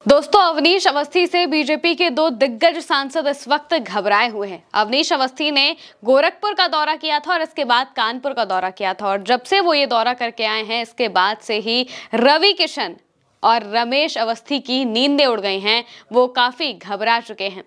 दोस्तों, अवनीश अवस्थी से बीजेपी के दो दिग्गज सांसद इस वक्त घबराए हुए हैं। अवनीश अवस्थी ने गोरखपुर का दौरा किया था और इसके बाद कानपुर का दौरा किया था और जब से वो ये दौरा करके आए हैं, इसके बाद से ही रवि किशन और रमेश अवस्थी की नींदें उड़ गई हैं। वो काफी घबरा चुके हैं।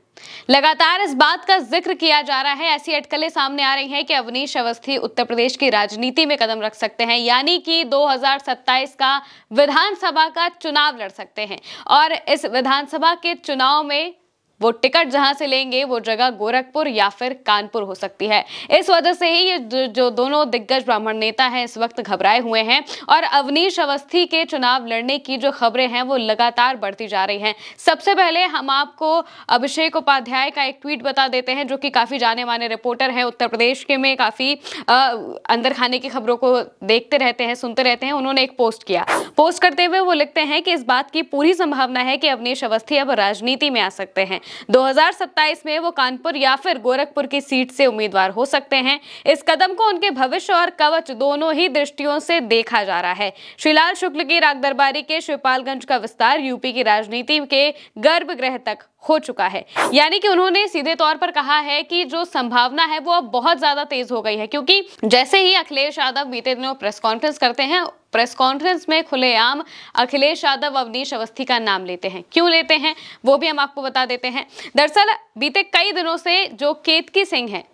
लगातार इस बात का जिक्र किया जा रहा है, ऐसी अटकलें सामने आ रही हैं कि अवनीश अवस्थी उत्तर प्रदेश की राजनीति में कदम रख सकते हैं, यानी कि 2027 का विधानसभा का चुनाव लड़ सकते हैं और इस विधानसभा के चुनाव में वो टिकट जहां से लेंगे वो जगह गोरखपुर या फिर कानपुर हो सकती है। इस वजह से ही ये जो दोनों दिग्गज ब्राह्मण नेता हैं इस वक्त घबराए हुए हैं और अवनीश अवस्थी के चुनाव लड़ने की जो खबरें हैं वो लगातार बढ़ती जा रही हैं। सबसे पहले हम आपको अभिषेक उपाध्याय का एक ट्वीट बता देते हैं, जो कि काफी जाने माने रिपोर्टर हैं, उत्तर प्रदेश के में काफी अंदर खाने की खबरों को देखते रहते हैं, सुनते रहते हैं। उन्होंने एक पोस्ट किया। पोस्ट करते हुए वो लिखते हैं कि इस बात की पूरी संभावना है कि अवनीश अवस्थी अब राजनीति में आ सकते हैं। 2027 में वो कानपुर या फिर गोरखपुर की सीट से उम्मीदवार हो सकते हैं। इस कदम को उनके भविष्य और कवच दोनों ही दृष्टियों से देखा जा रहा है। श्रीलाल शुक्ल की रागदरबारी के शिवपालगंज का विस्तार यूपी की राजनीति के गर्भगृह तक हो चुका है, यानी कि उन्होंने सीधे तौर पर कहा है कि जो संभावना है वो अब बहुत ज्यादा तेज हो गई है, क्योंकि जैसे ही अखिलेश यादव बीते दिनों प्रेस कॉन्फ्रेंस करते हैं, प्रेस कॉन्फ्रेंस में खुलेआम अखिलेश यादव अवनीश अवस्थी का नाम लेते हैं। क्यों लेते हैं वो भी हम आपको बता देते हैं। दरअसल बीते कई दिनों से जो केतकी सिंह है,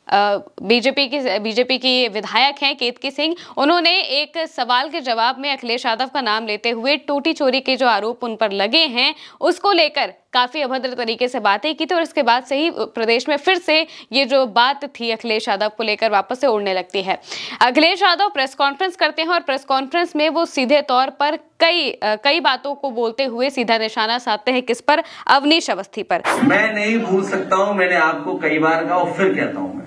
बीजेपी की विधायक हैं केतकी सिंह, उन्होंने एक सवाल के जवाब में अखिलेश यादव का नाम लेते हुए टूटी चोरी के जो आरोप उन पर लगे हैं उसको लेकर काफी अभद्र तरीके से बातें की थी और इसके बाद से ही प्रदेश में फिर से ये जो बात थी अखिलेश यादव को लेकर वापस से उड़ने लगती है। अखिलेश यादव प्रेस कॉन्फ्रेंस करते हैं और प्रेस कॉन्फ्रेंस में वो सीधे तौर पर कई बातों को बोलते हुए सीधा निशाना साधते हैं किस पर? अवनीश अवस्थी पर। मैं नहीं भूल सकता हूं, मैंने आपको कई बार कहा और फिर कहता हूं, मैं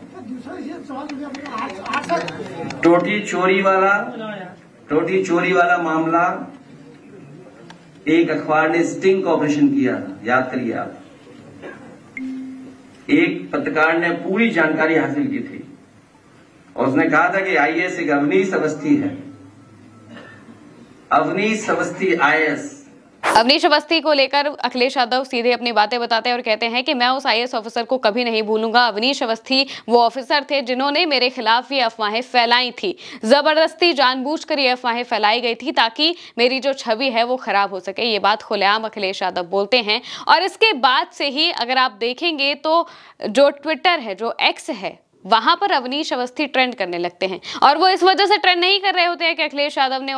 टोटी चोरी वाला मामला एक अखबार ने स्टिंग ऑपरेशन किया, याद करिए आप। एक पत्रकार ने पूरी जानकारी हासिल की थी और उसने कहा था कि आईएएस एक अवनीश अवस्थी है, अवनीश अवस्थी आईएएस। अवनीश अवस्थी को लेकर अखिलेश यादव सीधे अपनी बातें बताते हैं और कहते हैं कि मैं उस आईएएस ऑफिसर को कभी नहीं भूलूंगा। अवनीश अवस्थी वो ऑफिसर थे जिन्होंने मेरे खिलाफ ये अफवाहें फैलाई थी। जबरदस्ती जानबूझकर ये अफवाहें फैलाई गई थी ताकि मेरी जो छवि है वो खराब हो सके। ये बात खुलेआम अखिलेश यादव बोलते हैं और इसके बाद से ही अगर आप देखेंगे तो जो ट्विटर है, जो एक्स है, वहां पर अवनीश अवस्थी ट्रेंड करने लगते हैं और वो इस वजह से ट्रेंड नहीं कर रहे होते हैं कि अखिलेश यादव ने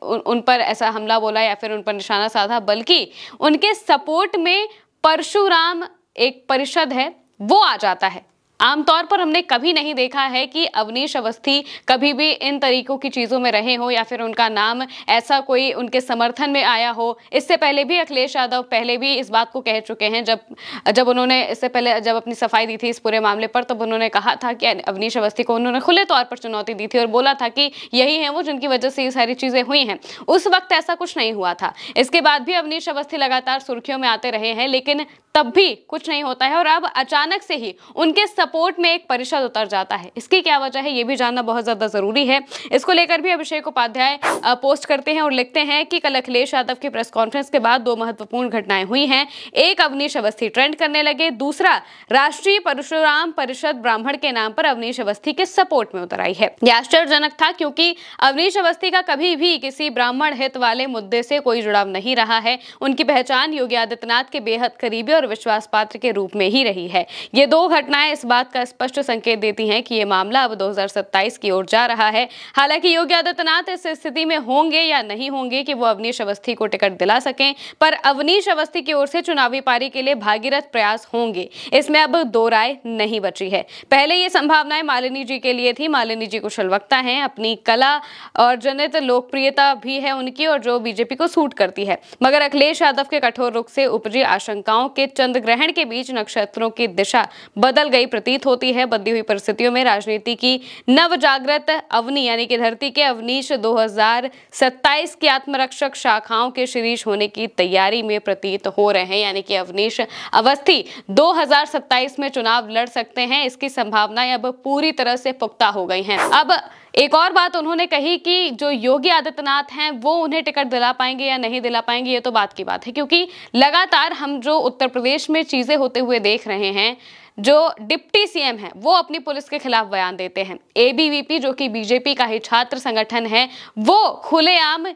उन पर ऐसा हमला बोला या फिर उन पर निशाना साधा, बल्कि उनके सपोर्ट में परशुराम एक परिषद है वो आ जाता है। आमतौर पर हमने कभी नहीं देखा है कि अवनीश अवस्थी कभी भी इन तरीकों की चीजों में रहे हो या फिर उनका नाम ऐसा कोई उनके समर्थन में आया हो। इससे पहले भी अखिलेश यादव पहले भी इस बात को कह चुके हैं, जब उन्होंने इससे पहले जब अपनी सफाई दी थी इस पूरे मामले पर, तब उन्होंने कहा था कि अवनीश अवस्थी को उन्होंने खुले तौर पर चुनौती दी थी और बोला था कि यही है वो जिनकी वजह से ये सारी चीजें हुई हैं। उस वक्त ऐसा कुछ नहीं हुआ था। इसके बाद भी अवनीश अवस्थी लगातार सुर्खियों में आते रहे हैं, लेकिन तब भी कुछ नहीं होता है और अब अचानक से ही उनके सपोर्ट में एक परिषद उतर जाता है। इसकी क्या वजह है ये भी जानना बहुत ज्यादा जरूरी है। इसको लेकर भी अभिषेक उपाध्याय पोस्ट करते हैं और लिखते हैं कि कल अखिलेश यादव की प्रेस कॉन्फ्रेंस के बाद दो महत्वपूर्ण घटनाएं हुई हैं। एक, अवनीश अवस्थी ट्रेंड करने लगे। दूसरा, राष्ट्रीय परशुराम परिषद ब्राह्मण के नाम पर अवनीश अवस्थी के सपोर्ट में उतर आई है। यह आश्चर्यजनक था क्योंकि अवनीश अवस्थी का कभी भी किसी ब्राह्मण हित वाले मुद्दे से कोई जुड़ाव नहीं रहा है। उनकी पहचान योगी आदित्यनाथ के बेहद करीबी और विश्वास पात्र के रूप में ही रही है। ये दो घटनाएं इस बात का स्पष्ट संकेत देती हैं कि ये मामला अब 2027 की ओर जा रहा है। हालांकि योगी आदित्यनाथ इस स्थिति में होंगे या नहीं होंगे कि वो अवनीश अवस्थी को टिकट दिला सकें, पर अवनीश अवस्थी की ओर से चुनावी पारी के लिए भागीरथ प्रयास होंगे, इसमें अब दो राय नहीं बची है। पहले ये संभावनाएं मालिनी जी के लिए थी। मालिनी जी कुशल वक्ता हैं, अपनी कला और जनित लोकप्रियता भी है उनकी और जो बीजेपी को सूट करती है, मगर अखिलेश यादव के कठोर रुख से उपजी आशंकाओं के चंद्र ग्रहण के बीच नक्षत्रों की दिशा बदल गई। प्रतीत होती है। बदली हुई परिस्थितियों में राजनीति की नवजागृत अवनी यानी कि धरती के अवनीश 2027 की आत्मरक्षक शाखाओं के शीर्ष होने की तैयारी में प्रतीत हो रहे हैं, यानी कि अवनीश अवस्थी 2027 में चुनाव लड़ सकते हैं। इसकी संभावनाएं अब पूरी तरह से पुख्ता हो गई हैं। अब एक और बात उन्होंने कही कि जो योगी आदित्यनाथ हैं वो उन्हें टिकट दिला पाएंगे या नहीं दिला पाएंगे, ये तो बात की बात है, क्योंकि लगातार हम जो उत्तर प्रदेश में चीजें होते हुए देख रहे हैं, जो डिप्टी सीएम है वो अपनी पुलिस के खिलाफ बयान देते हैं। एबीवीपी जो कि बीजेपी का ही छात्र संगठन है, वो खुलेआम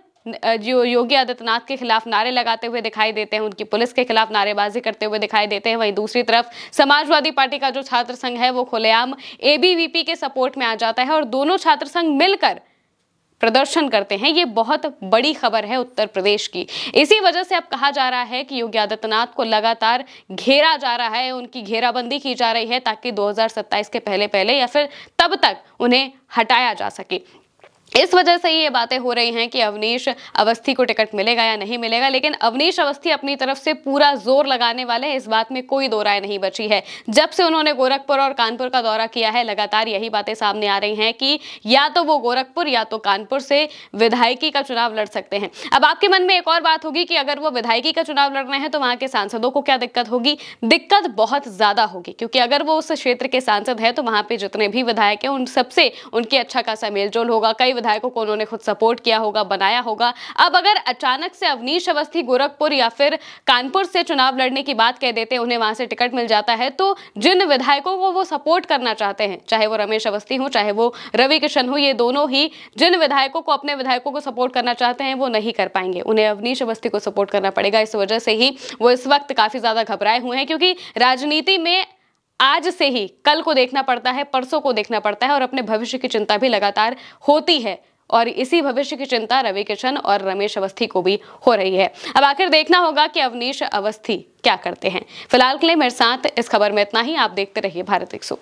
जो योगी आदित्यनाथ के खिलाफ नारे लगाते हुए दिखाई देते हैं, उनकी पुलिस के खिलाफ नारेबाजी करते हुए दिखाई देते हैं। वहीं दूसरी तरफ समाजवादी पार्टी का जो छात्र संघ है वो खुलेआम एबीवीपी के सपोर्ट में आ जाता है और दोनों छात्र संघ मिलकर प्रदर्शन करते हैं। ये बहुत बड़ी खबर है उत्तर प्रदेश की। इसी वजह से अब कहा जा रहा है कि योगी आदित्यनाथ को लगातार घेरा जा रहा है, उनकी घेराबंदी की जा रही है ताकि 2027 के पहले या फिर तब तक उन्हें हटाया जा सके। इस वजह से ये बातें हो रही हैं कि अवनीश अवस्थी को टिकट मिलेगा या नहीं मिलेगा, लेकिन अवनीश अवस्थी अपनी तरफ से पूरा जोर लगाने वाले हैं, इस बात में कोई दो राय नहीं बची है। जब से उन्होंने गोरखपुर और कानपुर का दौरा किया है, लगातार यही बातें सामने आ रही हैं कि या तो वो गोरखपुर या तो कानपुर से विधायकी का चुनाव लड़ सकते हैं। अब आपके मन में एक और बात होगी कि अगर वो विधायकी का चुनाव लड़ रहे हैं तो वहां के सांसदों को क्या दिक्कत होगी? दिक्कत बहुत ज्यादा होगी, क्योंकि अगर वो उस क्षेत्र के सांसद है तो वहां पे जितने भी विधायक हैं उन सबसे उनके अच्छा खासा मेलजोल होगा। कई विधायकों को उन्होंने खुद सपोर्ट किया होगा, बनाया होगा। अब अगर अचानक से अवनीश अवस्थी गोरखपुर या फिर कानपुर से चुनाव लड़ने की बात कह देते हैं, उन्हें वहां से टिकट मिल जाता है, तो जिन विधायकों को वो सपोर्ट करना चाहते हैं, चाहे वो रमेश अवस्थी हो चाहे वो रवि किशन हो, ये दोनों ही जिन विधायकों को अपने विधायकों को सपोर्ट करना चाहते हैं वो नहीं कर पाएंगे, उन्हें अवनीश अवस्थी को सपोर्ट करना पड़ेगा। इस वजह से ही वो इस वक्त काफी ज्यादा घबराए हुए हैं, क्योंकि राजनीति में आज से ही कल को देखना पड़ता है, परसों को देखना पड़ता है और अपने भविष्य की चिंता भी लगातार होती है। और इसी भविष्य की चिंता रवि किशन और रमेश अवस्थी को भी हो रही है। अब आखिर देखना होगा कि अवनीश अवस्थी क्या करते हैं। फिलहाल के लिए मेरे साथ इस खबर में इतना ही। आप देखते रहिए भारत 100।